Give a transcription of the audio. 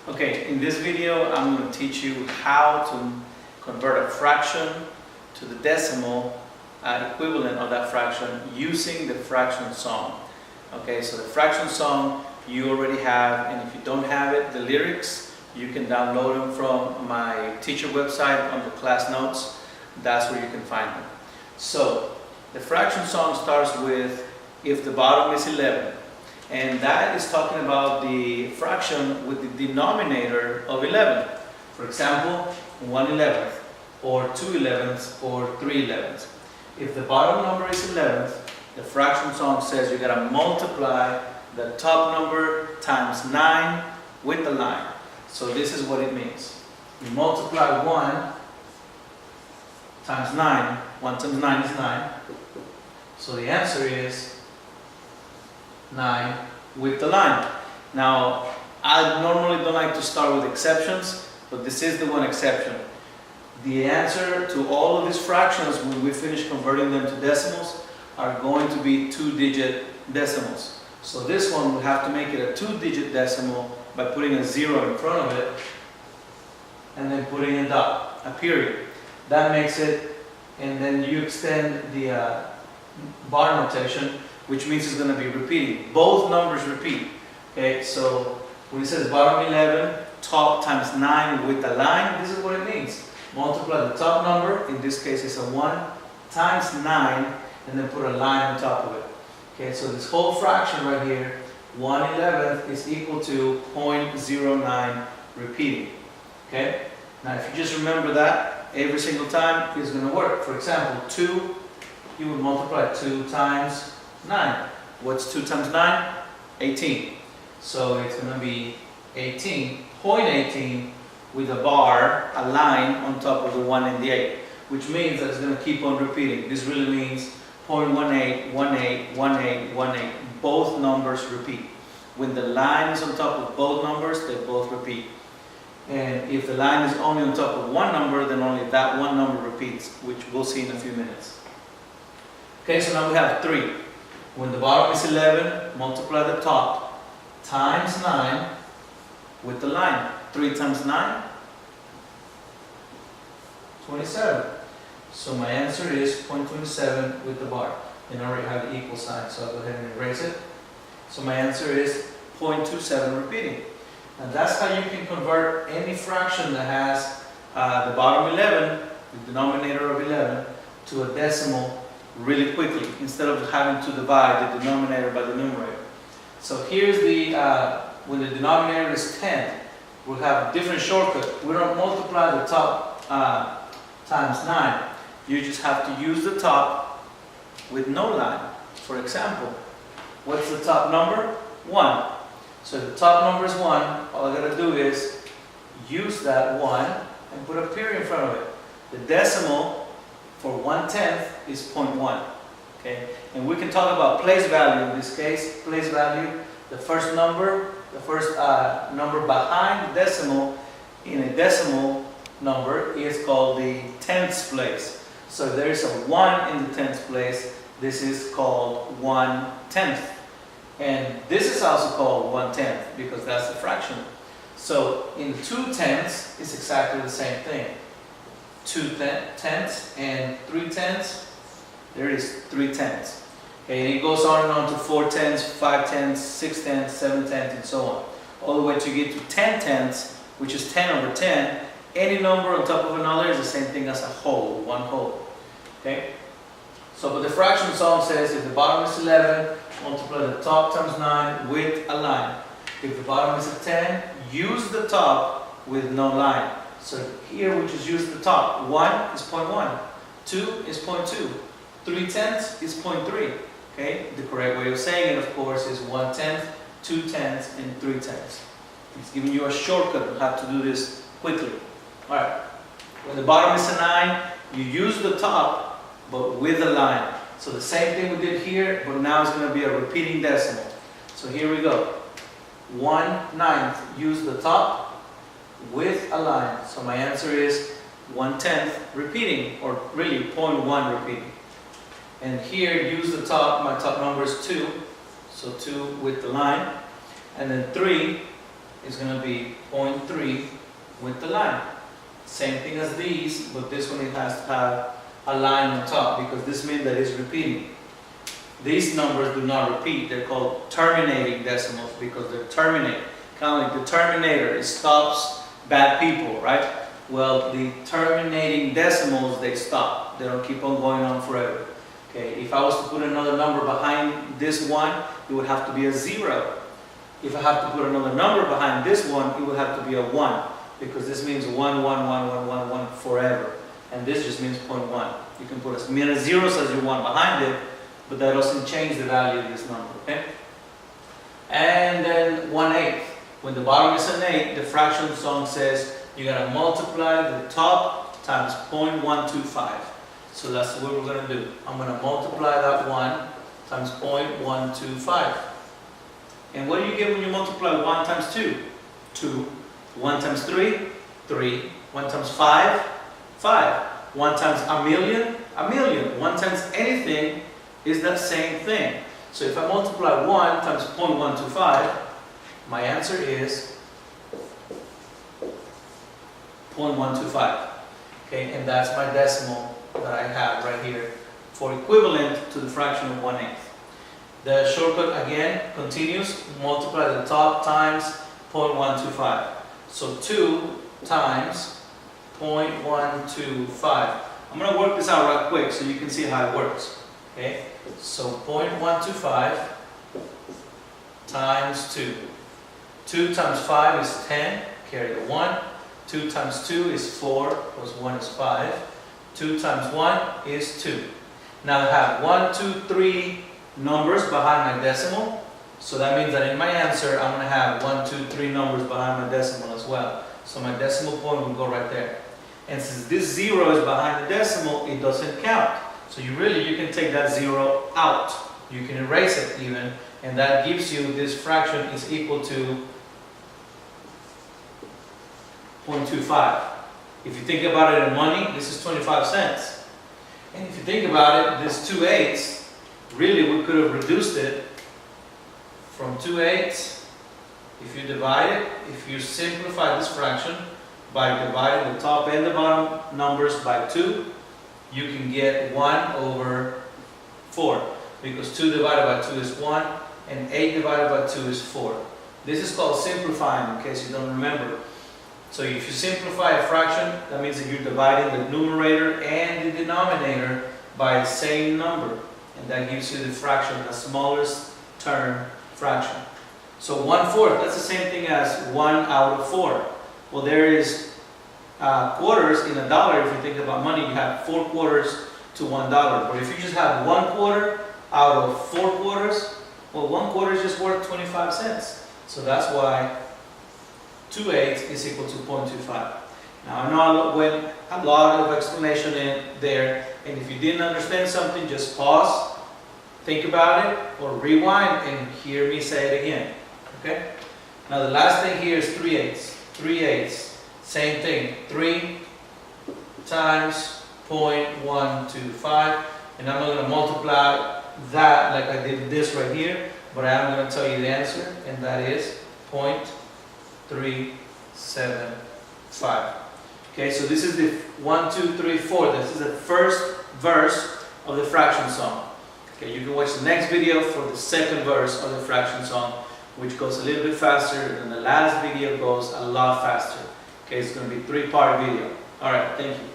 Okay, in this video I'm going to teach you how to convert a fraction to the decimal equivalent of that fraction using the fraction song. Okay, so the fraction song you already have, and if you don't have it, the lyrics, you can download them from my teacher website under class notes. That's where you can find them. So the fraction song starts with if the bottom is 11. And that is talking about the fraction with the denominator of 11. For example, 1/11th, or 2/11ths, or 3/11ths. If the bottom number is 11th, the fraction song says you gotta multiply the top number times 9 with the line. So this is what it means. You multiply 1 times 9. 1 times 9 is 9. So the answer is 9 with the line. Now, I normally don't like to start with exceptions, but this is the one exception. The answer to all of these fractions, when we finish converting them to decimals, are going to be 2-digit decimals. So this one, we have to make it a 2-digit decimal by putting a 0 in front of it and then putting a dot, a period. That makes it, and then you extend the bar notation, which means it's going to be repeating. Both numbers repeat. Okay, so when it says bottom 11, top times 9 with a line, this is what it means. Multiply the top number, in this case it's a 1, times 9, and then put a line on top of it. Okay, so this whole fraction right here, 1/11th, is equal to 0.09 repeating. Okay, now if you just remember that, every single time it's going to work. For example, 2, you would multiply 2 times 9. What's 2 times 9? 18. So it's going to be 0.18 with a bar, a line on top of the 1 and the 8, which means that it's going to keep on repeating. This really means 0.18, 18, 18, 18. Both numbers repeat. When the line is on top of both numbers, they both repeat. And if the line is only on top of one number, then only that one number repeats, which we'll see in a few minutes. Okay, so now we have 3. When the bottom is 11, multiply the top times 9 with the line. 3 times 9? 27. So my answer is 0.27 with the bar. And I already have the equal sign, so I'll go ahead and erase it. So my answer is 0.27 repeating. And that's how you can convert any fraction that has the bottom 11, the denominator of 11, to a decimal really quickly, instead of having to divide the denominator by the numerator. So here's the, when the denominator is 10, we'll have a different shortcut. We don't multiply the top times 9. You just have to use the top with no line. For example, what's the top number? 1. So if the top number is 1, all I got to do is use that 1 and put a period in front of it. The decimal for 1/10 is 0.1. Okay, and we can talk about place value in this case. Place value, the first number behind the decimal in a decimal number is called the tenths place. So if there is a 1 in the tenths place, this is called 1/10. And this is also called 1/10 because that's the fraction. So in 2/10, it's exactly the same thing. 2/10 and 3/10, there is 3/10. Okay, and it goes on and on to 4/10, 5/10, 6/10, 7/10, and so on. All the way to get to 10/10, which is 10 over 10. Any number on top of another is the same thing as a whole, one whole. Okay? So, but the fraction song says if the bottom is 11, multiply the top times 9 with a line. If the bottom is a 10, use the top with no line. So here we just use the top. 1 is 0.1, 2 is 0.2, 3/10 is 0.3. Okay? The correct way of saying it, of course, is 1/10, 2/10, and 3/10. It's giving you a shortcut on how to do this quickly. Alright, when the bottom is a 9, you use the top, but with a line. So the same thing we did here, but now it's going to be a repeating decimal. So here we go. 1/9, use the top with a line. So my answer is 1/10 repeating, or really 0.1 repeating. And here, use the top, my top number is 2, so 2 with the line. And then 3, is going to be 0.3 with the line. Same thing as these, but this one it has to have a line on top because this means that it's repeating. These numbers do not repeat. They're called terminating decimals because they terminate. Kind of like the Terminator, it stops bad people, right? Well, the terminating decimals, they stop. They don't keep on going on forever. Okay, if I was to put another number behind this one, it would have to be a 0. If I have to put another number behind this one, it would have to be a 1, because this means 1, 1, 1, 1, 1, 1 forever. And this just means 0.1. You can put as many zeros as you want behind it, but that doesn't change the value of this number, okay? And then 1/8. When the bottom is an 8, the fraction song says you gotta multiply the top times 0.125. So that's what we're gonna do. I'm gonna multiply that 1 times 0.125. And what do you get when you multiply 1 times 2? 2. 1 times 3? 3. 1 times 5? 5. 1 times a million? A million. 1 times anything is that same thing. So if I multiply 1 times 0.125, my answer is 0.125. Okay, and that's my decimal that I have right here for equivalent to the fraction of 1/8. The shortcut again continues, multiply the top times 0.125. So 2 times 0.125. I'm going to work this out right quick so you can see how it works. Okay, so 0.125 times 2. 2 times 5 is 10, carry the 1. 2 times 2 is 4, plus 1 is 5. 2 times 1 is 2. Now I have 1, 2, 3 numbers behind my decimal. So that means that in my answer, I'm going to have 1, 2, 3 numbers behind my decimal as well. So my decimal point will go right there. And since this 0 is behind the decimal, it doesn't count. So you can take that 0 out. You can erase it even. And that gives you this fraction is equal to 0.25. If you think about it in money, this is 25 cents. And if you think about it, this 2/8, really we could have reduced it from 2/8. If you divide it, if you simplify this fraction by dividing the top and the bottom numbers by 2, you can get 1/4. Because 2 divided by 2 is 1, and 8 divided by 2 is 4. This is called simplifying, in case you don't remember. So if you simplify a fraction, that means that you're dividing the numerator and the denominator by the same number. And that gives you the fraction, the smallest term fraction. So 1/4, that's the same thing as 1/4. Well, there is quarters in a dollar. If you think about money, you have 4 quarters to $1. But if you just have 1/4 out of 4 quarters, well, 1/4 is just worth 25 cents. So that's why 2/8 is equal to 0.25. Now I know I went a lot of explanation in there, and if you didn't understand something, just pause, think about it, or rewind and hear me say it again. Okay? Now the last thing here is 3/8. 3/8, same thing. 3 times 0.125, and I'm not going to multiply that like I did this right here, but I am going to tell you the answer, and that is 0.375. Okay, so this is the 1, 2, 3, 4. This is the first verse of the fraction song. Okay, you can watch the next video for the second verse of the fraction song, which goes a little bit faster, and the last video goes a lot faster. Okay, it's going to be a 3-part video. All right, thank you.